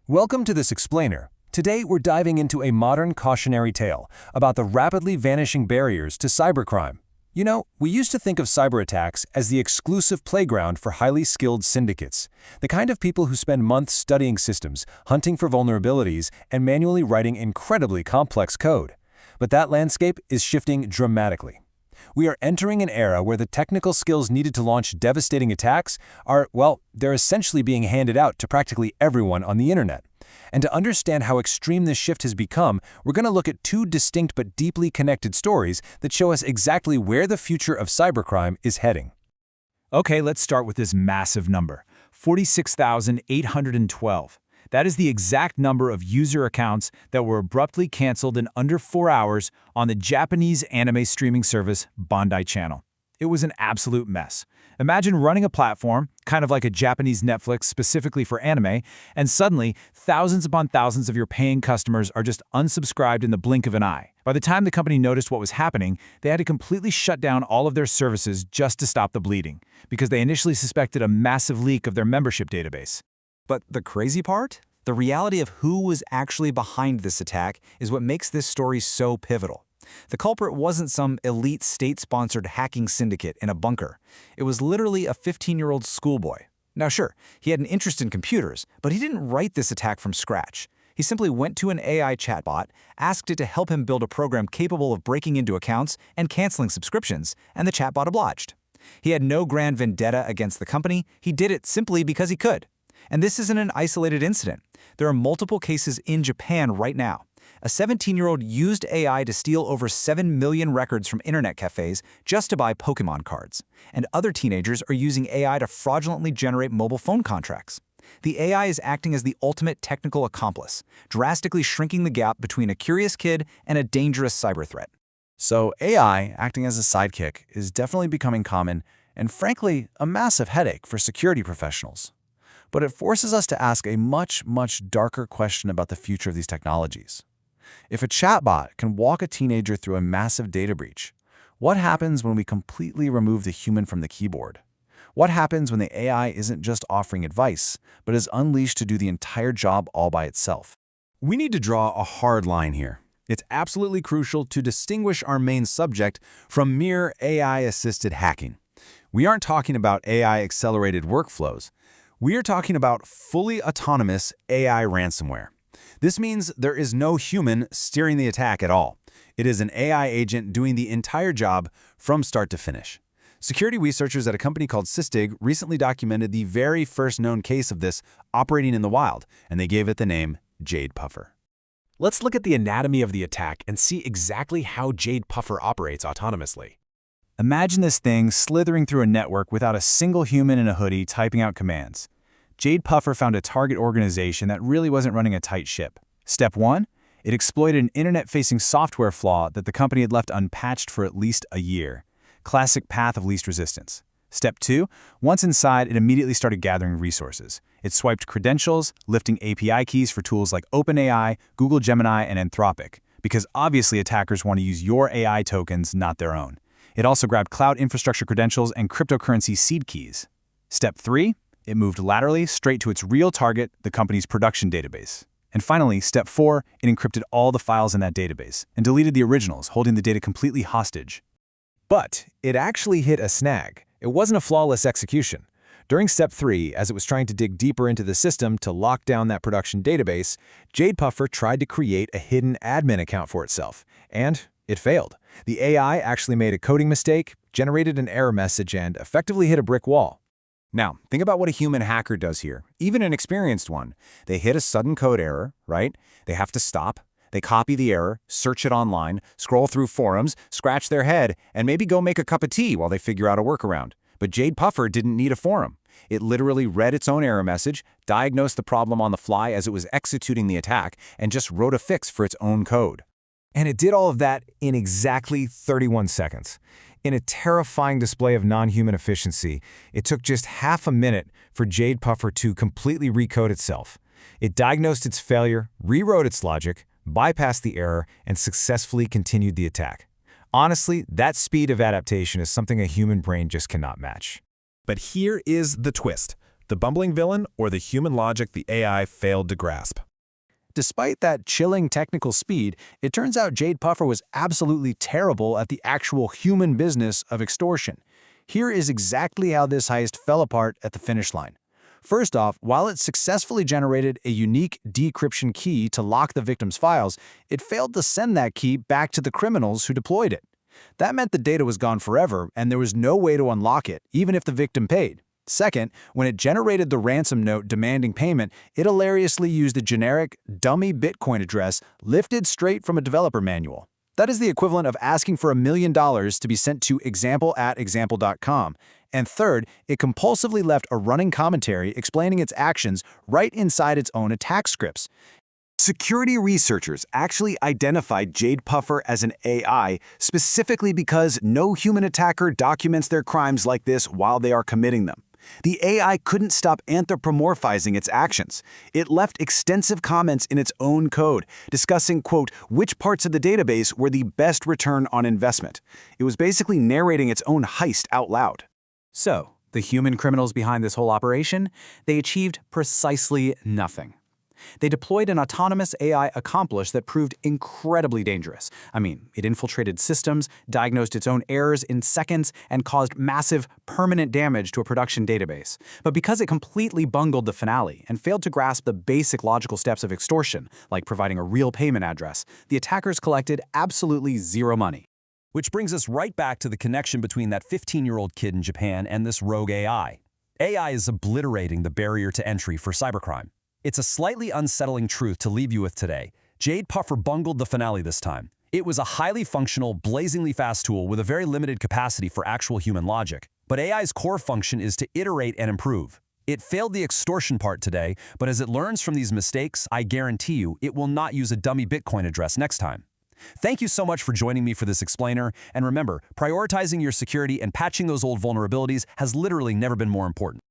Welcome to this explainer. Today we're diving into a modern cautionary tale about the rapidly vanishing barriers to cybercrime. You know, we used to think of cyber attacks as the exclusive playground for highly skilled syndicates, the kind of people who spend months studying systems, hunting for vulnerabilities, and manually writing incredibly complex code. But that landscape is shifting dramatically. We are entering an era where the technical skills needed to launch devastating attacks they're essentially being handed out to practically everyone on the internet. And to understand how extreme this shift has become, we're going to look at two distinct but deeply connected stories that show us exactly where the future of cybercrime is heading. Okay, let's start with this massive number, 46,812. That is the exact number of user accounts that were abruptly canceled in under 4 hours on the Japanese anime streaming service Bandai Channel. It was an absolute mess. Imagine running a platform, kind of like a Japanese Netflix specifically for anime, and suddenly thousands upon thousands of your paying customers are just unsubscribed in the blink of an eye. By the time the company noticed what was happening, they had to completely shut down all of their services just to stop the bleeding, because they initially suspected a massive leak of their membership database. But the crazy part? The reality of who was actually behind this attack is what makes this story so pivotal. The culprit wasn't some elite state-sponsored hacking syndicate in a bunker. It was literally a 15-year-old schoolboy. Now sure, he had an interest in computers, but he didn't write this attack from scratch. He simply went to an AI chatbot, asked it to help him build a program capable of breaking into accounts and canceling subscriptions, and the chatbot obliged. He had no grand vendetta against the company. He did it simply because he could. And this isn't an isolated incident. There are multiple cases in Japan right now. A 17-year-old used AI to steal over 7 million records from internet cafes just to buy Pokemon cards. And other teenagers are using AI to fraudulently generate mobile phone contracts. The AI is acting as the ultimate technical accomplice, drastically shrinking the gap between a curious kid and a dangerous cyber threat. So AI, acting as a sidekick, is definitely becoming common and, frankly, a massive headache for security professionals. But it forces us to ask a much darker question about the future of these technologies. If a chatbot can walk a teenager through a massive data breach, what happens when we completely remove the human from the keyboard? What happens when the AI isn't just offering advice, but is unleashed to do the entire job all by itself? We need to draw a hard line here. It's absolutely crucial to distinguish our main subject from mere AI-assisted hacking. We aren't talking about AI-accelerated workflows. We are talking about fully autonomous AI ransomware. This means there is no human steering the attack at all. It is an AI agent doing the entire job from start to finish. Security researchers at a company called Sysdig recently documented the very first known case of this operating in the wild, and they gave it the name Jade Puffer. Let's look at the anatomy of the attack and see exactly how Jade Puffer operates autonomously. Imagine this thing slithering through a network without a single human in a hoodie typing out commands. Jade Puffer found a target organization that really wasn't running a tight ship. Step 1, it exploited an internet-facing software flaw that the company had left unpatched for at least a year. Classic path of least resistance. Step 2, once inside, it immediately started gathering resources. It swiped credentials, lifting API keys for tools like OpenAI, Google Gemini, and Anthropic, because obviously attackers want to use your AI tokens, not their own. It also grabbed cloud infrastructure credentials and cryptocurrency seed keys. Step 3, it moved laterally straight to its real target, the company's production database. And finally, step 4, it encrypted all the files in that database and deleted the originals, holding the data completely hostage. But it actually hit a snag. It wasn't a flawless execution. During step 3, as it was trying to dig deeper into the system to lock down that production database, Jade Puffer tried to create a hidden admin account for itself, and it failed. The AI actually made a coding mistake, generated an error message, and effectively hit a brick wall. Now, think about what a human hacker does here, even an experienced one. They hit a sudden code error, right? They have to stop. They copy the error, search it online, scroll through forums, scratch their head, and maybe go make a cup of tea while they figure out a workaround. But Jade Puffer didn't need a forum. It literally read its own error message, diagnosed the problem on the fly as it was executing the attack, and just wrote a fix for its own code. And it did all of that in exactly 31 seconds. In a terrifying display of non-human efficiency, it took just half a minute for Jade Puffer to completely recode itself. It diagnosed its failure, rewrote its logic, bypassed the error, and successfully continued the attack. Honestly, that speed of adaptation is something a human brain just cannot match. But here is the twist. the bumbling villain or the human logic the AI failed to grasp? Despite that chilling technical speed, it turns out Jade Puffer was absolutely terrible at the actual human business of extortion. Here is exactly how this heist fell apart at the finish line. First off, while it successfully generated a unique decryption key to lock the victim's files, it failed to send that key back to the criminals who deployed it. That meant the data was gone forever, and there was no way to unlock it, even if the victim paid. Second, when it generated the ransom note demanding payment, it hilariously used a generic, dummy Bitcoin address lifted straight from a developer manual. That is the equivalent of asking for $1 million to be sent to example@example.com. And third, it compulsively left a running commentary explaining its actions right inside its own attack scripts. Security researchers actually identified Jade Puffer as an AI specifically because no human attacker documents their crimes like this while they are committing them. The AI couldn't stop anthropomorphizing its actions. It left extensive comments in its own code, discussing, quote, which parts of the database were the best return on investment. It was basically narrating its own heist out loud. So, the human criminals behind this whole operation, they achieved precisely nothing. They deployed an autonomous AI accomplice that proved incredibly dangerous. I mean, it infiltrated systems, diagnosed its own errors in seconds, and caused massive, permanent damage to a production database. But because it completely bungled the finale and failed to grasp the basic logical steps of extortion, like providing a real payment address, the attackers collected absolutely zero money. Which brings us right back to the connection between that 15-year-old kid in Japan and this rogue AI. AI is obliterating the barrier to entry for cybercrime. It's a slightly unsettling truth to leave you with today. Jade Puffer bungled the finale this time. It was a highly functional, blazingly fast tool with a very limited capacity for actual human logic. But AI's core function is to iterate and improve. It failed the extortion part today, but as it learns from these mistakes, I guarantee you it will not use a dummy Bitcoin address next time. Thank you so much for joining me for this explainer, and remember, prioritizing your security and patching those old vulnerabilities has literally never been more important.